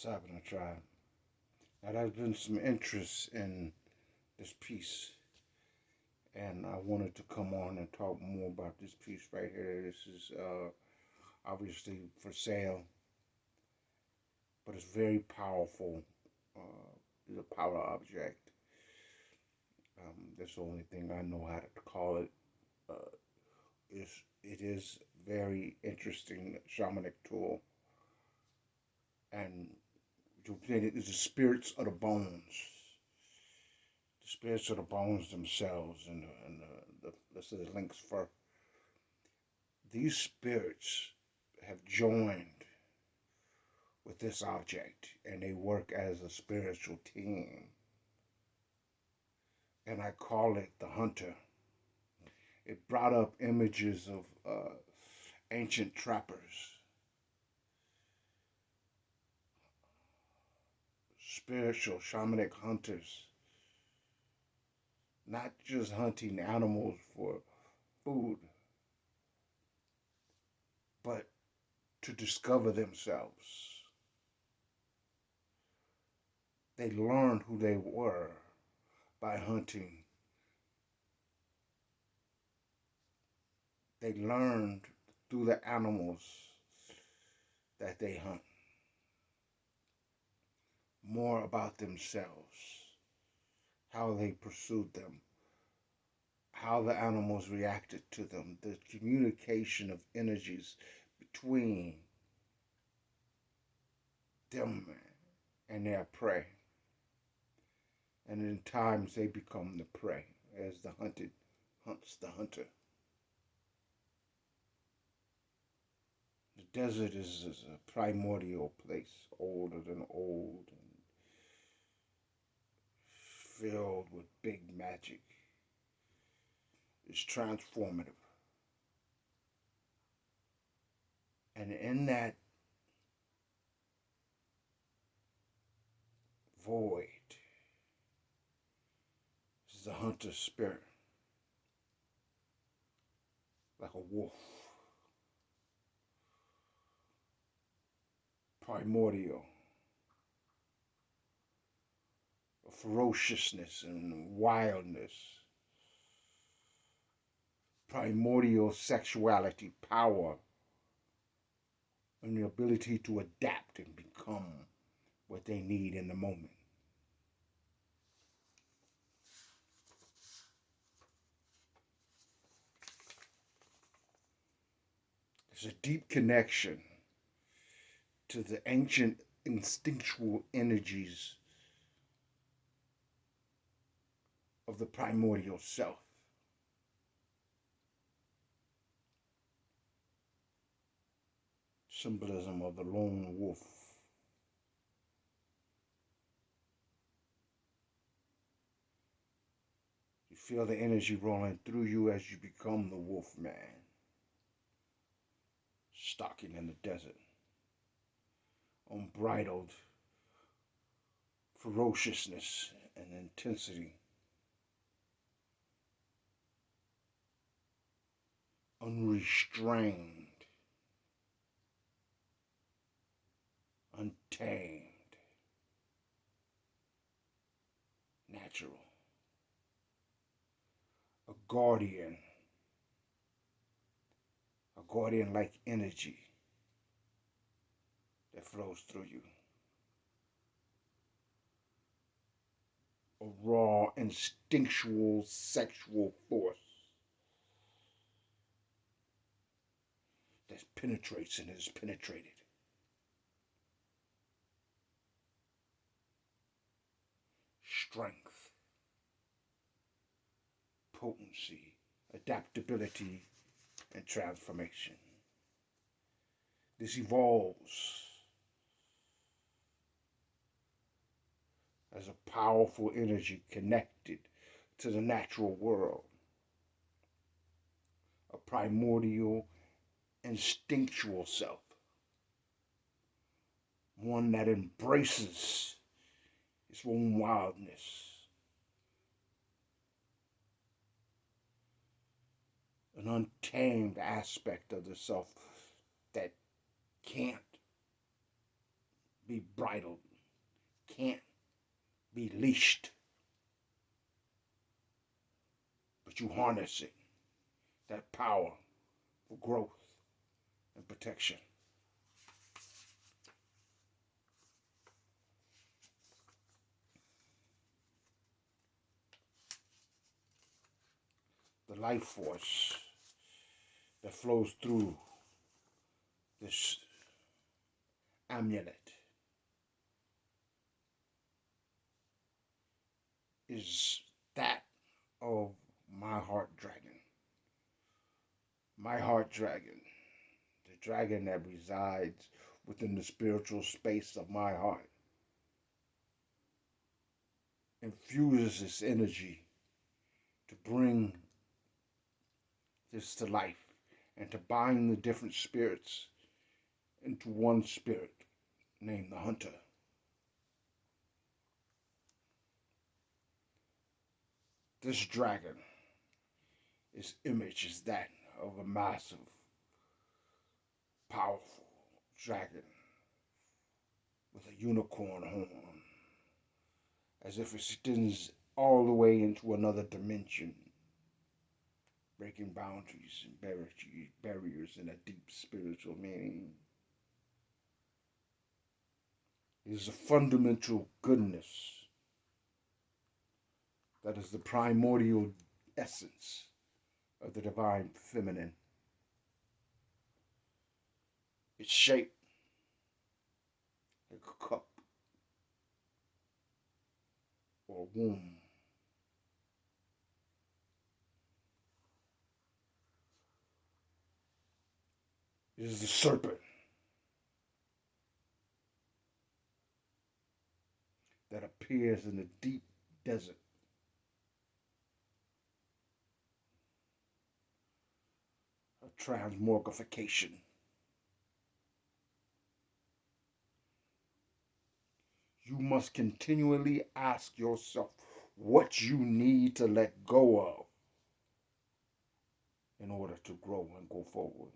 Stopping to try. Now, there's been some interest in this piece, and I wanted to come on and talk more about this piece right here. This is obviously for sale, but it's very powerful. It's a power object. That's the only thing I know how to call it. Uh, it is very interesting shamanic tool, and it is the spirits of the bones. The spirits of the bones themselves, and let's say the links for these spirits have joined with this object, and they work as a spiritual team. And I call it the Hunter. It brought up images of ancient trappers, spiritual shamanic hunters, not just hunting animals for food, but to discover themselves. They learned who they were by hunting. They learned through the animals that they hunt more about themselves, how they pursued them, how the animals reacted to them, the communication of energies between them and their prey. And in times they become the prey as the hunted hunts the hunter. The desert is a primordial place, older than old, and filled with big magic. It's transformative. And in that void is the hunter spirit, like a wolf, primordial, of ferociousness and wildness, primordial sexuality, power, and the ability to adapt and become what they need in the moment. There's a deep connection to the ancient instinctual energies of the primordial self. Symbolism of the lone wolf. You feel the energy rolling through you as you become the wolf man, stalking in the desert, unbridled ferociousness and intensity, unrestrained, untamed, natural, a guardian like energy that flows through you. A raw, instinctual, sexual force that penetrates and is penetrated. Strength, potency, adaptability, and transformation. This evolves as a powerful energy connected to the natural world, a primordial, instinctual self, one that embraces its own wildness, an untamed aspect of the self that can't be bridled, can't be leashed, but you harness it, that power for growth and protection. The life force that flows through this amulet is that of my heart dragon. My heart dragon, the dragon that resides within the spiritual space of my heart, infuses this energy to bring this to life and to bind the different spirits into one spirit named the Hunter. This dragon, its image is that of a massive, powerful dragon with a unicorn horn, as if it extends all the way into another dimension, breaking boundaries and barriers in a deep spiritual meaning. It is a fundamental goodness that is the primordial essence of the divine feminine. It's shaped like a cup or a womb. It is the serpent that appears in the deep desert of transmogrification. You must continually ask yourself what you need to let go of in order to grow and go forward.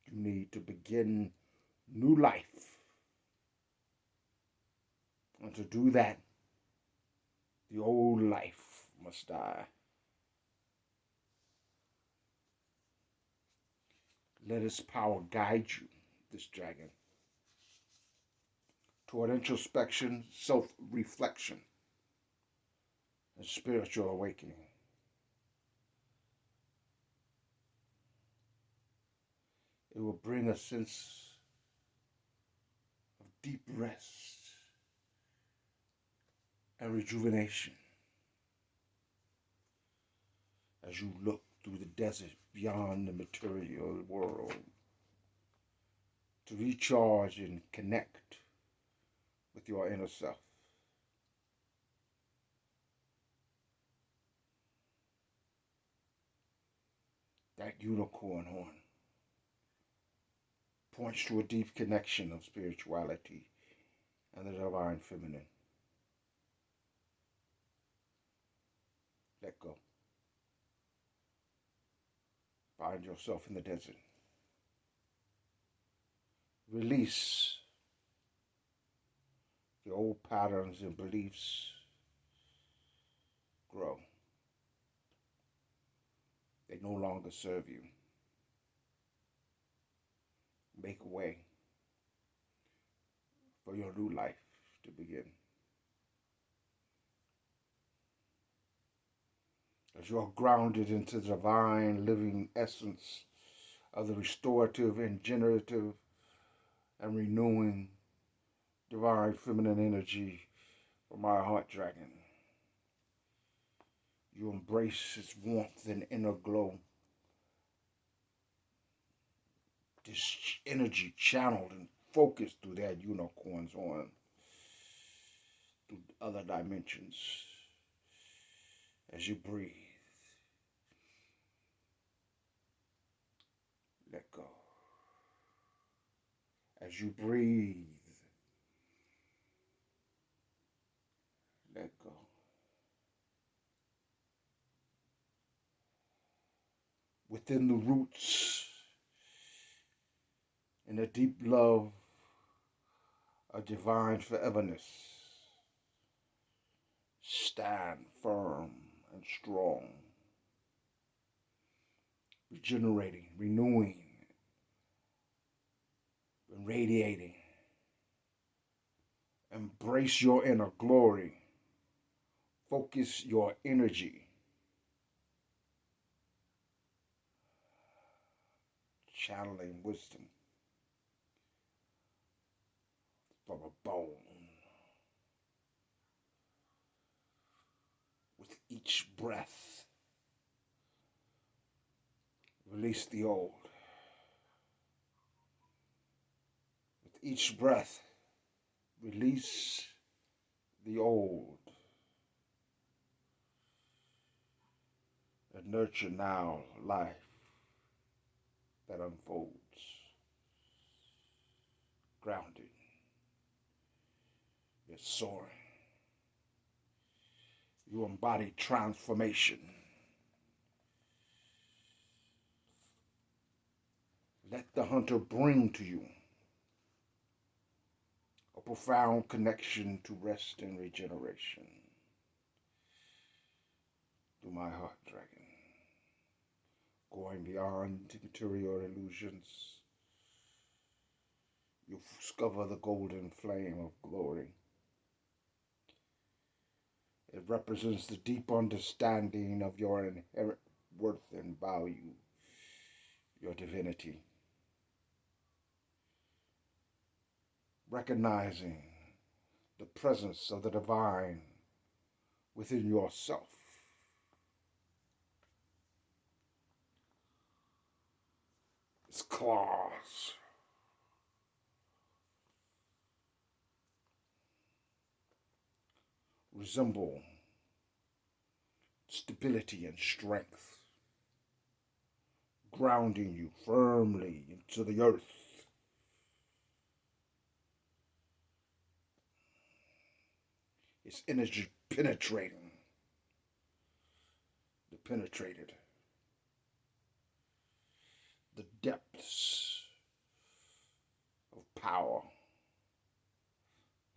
You need to begin new life. And to do that, the old life must die. Let its power guide you, this dragon, toward introspection, self-reflection, and spiritual awakening. It will bring a sense of deep rest and rejuvenation as you look through the desert beyond the material world to recharge and connect with your inner self. That unicorn horn points to a deep connection of spirituality and the divine feminine. Let go. Find yourself in the desert. Release the old patterns and beliefs. Grow. They no longer serve you. Make way for your new life to begin. As you are grounded into the divine living essence of the restorative and generative and renewing divine feminine energy from my heart dragon, you embrace its warmth and inner glow. This energy channeled and focused through that unicorn's horn, through other dimensions. As you breathe, let go. As you breathe, let go. Within the roots in a deep love of divine foreverness. Stand firm and strong, regenerating, renewing, and radiating. Embrace your inner glory. Focus your energy. Channeling wisdom from a bone. With each breath, release the old. With each breath, release the old. And nurture now life that unfolds. Grounded. You're soaring. You embody transformation. Let the hunter bring to you a profound connection to rest and regeneration. Through my heart, dragon. Going beyond material illusions, you discover the golden flame of glory. It represents the deep understanding of your inherent worth and value, your divinity. Recognizing the presence of the divine within yourself. Its claws resemble stability and strength, grounding you firmly into the earth. Its energy penetrated the depths of power,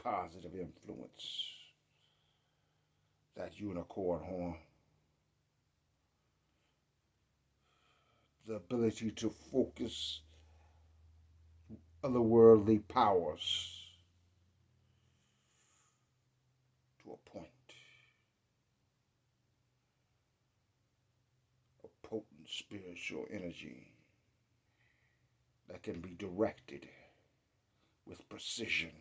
positive influence, that unicorn horn, the ability to focus otherworldly powers to a point, a potent spiritual energy that can be directed with precision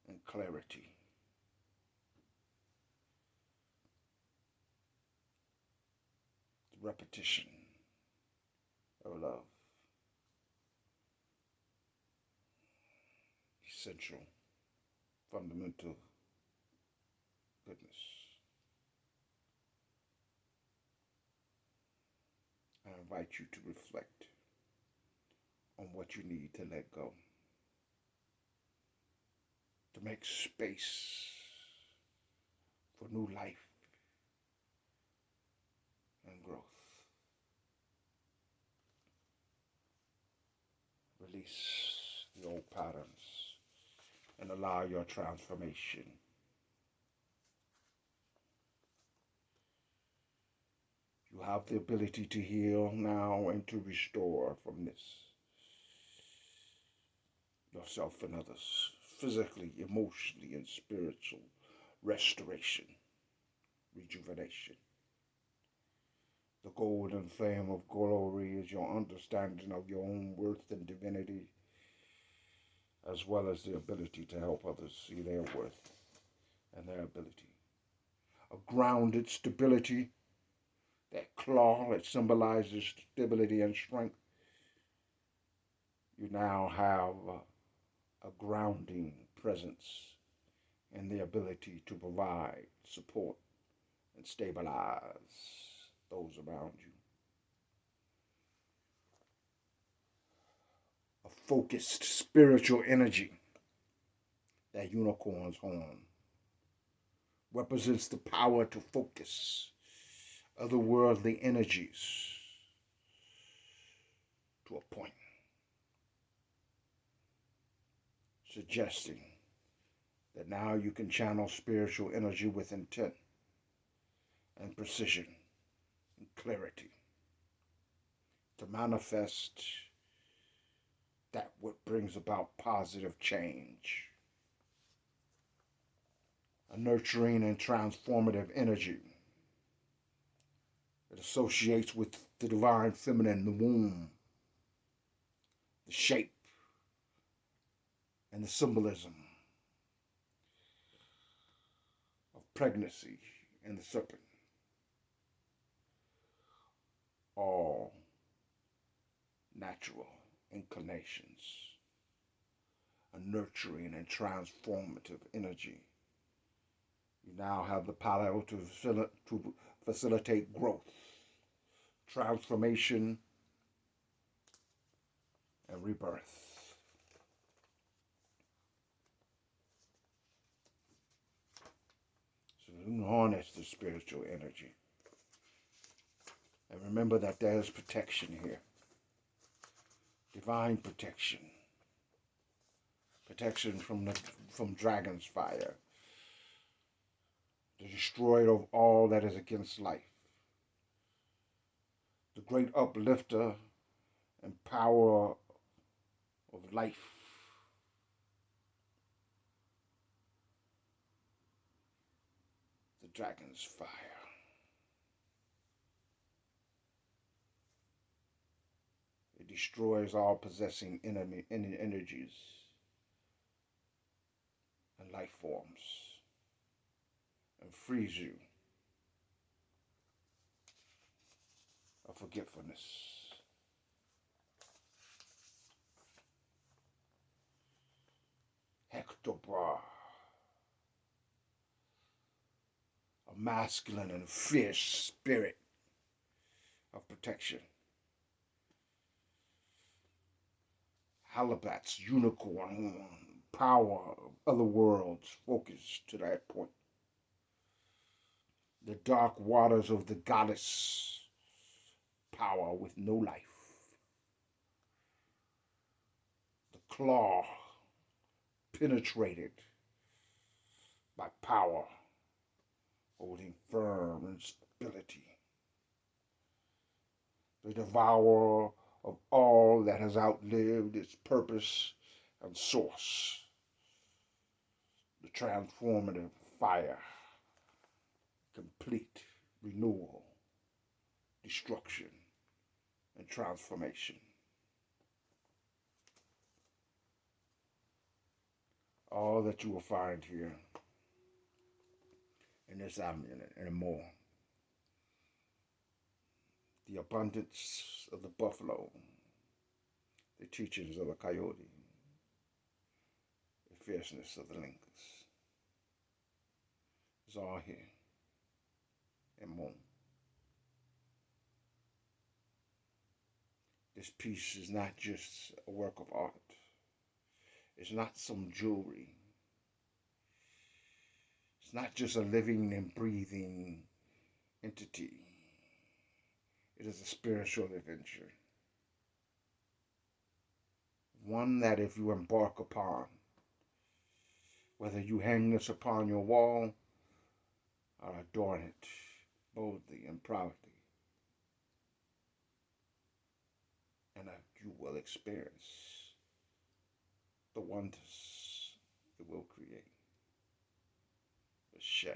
and clarity. The repetition of love. Essential, fundamental goodness. I invite you to reflect on what you need to let go, to make space for new life and growth. Release the old patterns and allow your transformation. You have the ability to heal now and to restore from this. Yourself and others, physically, emotionally, and spiritual restoration, rejuvenation. The golden flame of glory is your understanding of your own worth and divinity, as well as the ability to help others see their worth and their ability. A grounded stability, that claw that symbolizes stability and strength. You now have a grounding presence and the ability to provide support and stabilize those around you. A focused spiritual energy, that unicorn's horn, represents the power to focus otherworldly energies to a point. suggesting that now you can channel spiritual energy with intent and precision and clarity to manifest that what brings about positive change. A nurturing and transformative energy. It associates with the divine feminine, the womb, the shape, and the symbolism of pregnancy and the serpent. All natural inclinations. A nurturing and transformative energy. You now have the power to facilitate growth, transformation, and rebirth. So you can harness the spiritual energy. And remember that there's protection here. Divine protection. Protection from dragon's fire. The destroyer of all that is against life. The great uplifter and power of life. The dragon's fire. It destroys all possessing energies and life forms and frees you of forgetfulness. Hectobra, a masculine and fierce spirit of protection. Halibat's unicorn power of other worlds focused to that point. The dark waters of the goddess power with no life. The claw penetrated by power, holding firm and stability. The devourer of all that has outlived its purpose and source. The transformative fire, complete renewal, destruction, and transformation. All that you will find here in this amulet and more. The abundance of the buffalo, the teachings of the coyote, the fierceness of the lynx. It's all here and more. This piece is not just a work of art. It's not some jewelry. It's not just a living and breathing entity. It is a spiritual adventure. One that if you embark upon, whether you hang this upon your wall or adorn it boldly and proudly, and you will experience the wonders it will create. Ashe.